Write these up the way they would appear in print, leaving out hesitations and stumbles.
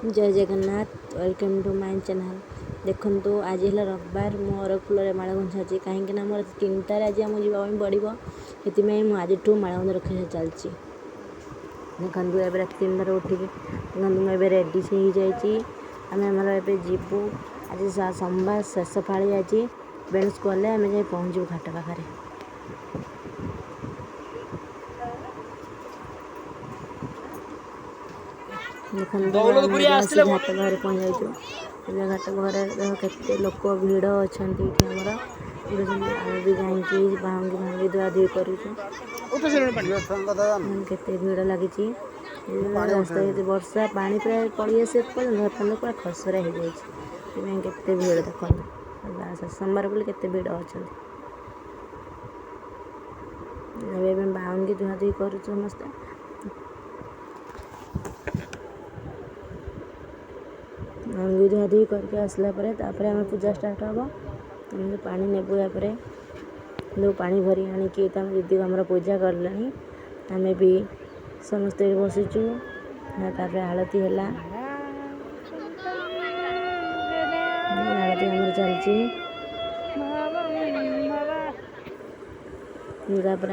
जय Jagannath welcome to my channel. देखो आज है रविवार मोर फूल माला गुंछा कहीं मोर 3टार आज आम जावाई पड़ो से आज माला गुंज रखा चलती। देखो ए रात 3टार उठिक देखो मुझे रेडी से आम जीवु आज सोमवार शेष पाली आज बेन्स गले आम जा पहुँचू घाट पाखे। देखो घाट बाहर पहुँच जाइए घाट बाहर केते लोक भिड़ अच्छा आम भी जाकि भांगी भांगी धुआ धुई करते भिड़ लगी रास्ता वर्षा पानी प्राय पड़ी आस पर्यटन पूरा खसरा हो जाए केते भिड़ देखो सोमवार बोले केते भिड़ अच्छा भांगी धुआ धुई कर समस्ते भांगी धुआ धुई करके आसला आम पूजा स्टार्ट हम आम पानी नेबू यापर जो पानी भरी आणिकी दीदी आम पूजा कला आम भी समस्ते बसीचु आलती है आलती आम चलती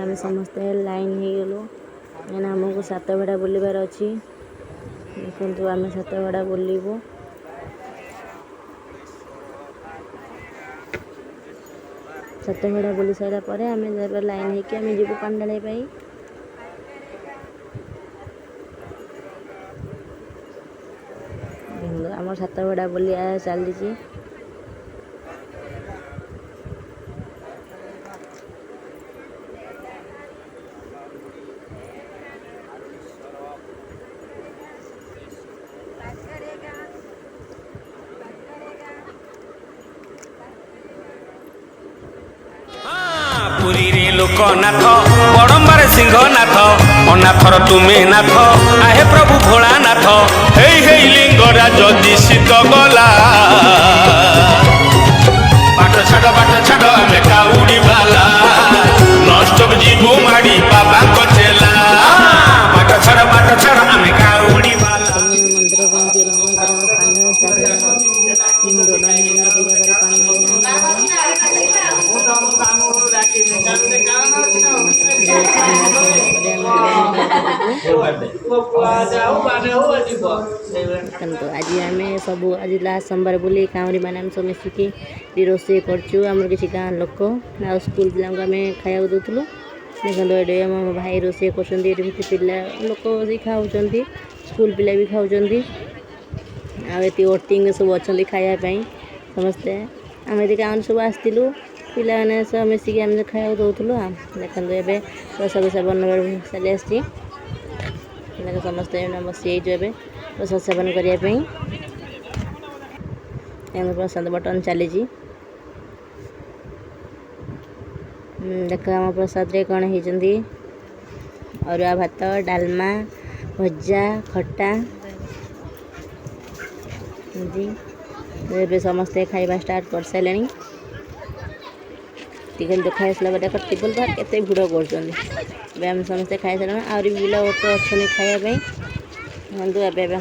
आम समस्ते लाइन हो गलु कहीं आमको 7 भेड़ा बुलबार अच्छी। देखो आम 7 भेड़ा बुलबू 7 भेड़ा बुली सारापर आम लाइन होमें जीव पानी ढाई आम 7 भेड़ा बुली चली। पुरी रे लोकनाथ बड़म्बार सिंहनाथ अनाथर तुमे नाथ आहे प्रभु भोलानाथ हे हे लिंगराज दिशित गला बाट छाड़ आमे काउडी बाला नष्ट जीवो माड़ी बाबा को चेला बाट छाड़ आमे काउडी बाला मंदिर आज आम सब आज लास्ट सोमवार बोली काउरी मैंने सब मिसिकी रोषे करम किसी गाँव लोक आ स्कूल पिला आम खाया दूसरू। देखो ये आम भाई रोषे कर पिला लोक खाऊँ स्कूल पिला भी खाऊँ आती ओटिंग सब अच्छा खायापी समस्ते आम ये गाँव सब आसलु पाने सब मिसिकी आम खाया दूसरू। देखो ये प्रसाद सेवन चली आसी समस्ते बसी ए प्रसाद सेवन करने प्रसाद बटन चली। देख आम प्रसाद रे कौन होती अरुआ भात डालमा भजा खटा समस्ते खाଇବା स्टार्ट कर सारे टिकल देखा आसला टेबल बाहर केते भिड़ कर समस्ते खाई सारे आहरी भी पिला तो अच्छे खायापी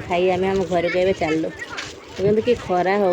खाई आम घर को चलु कि खरा हो।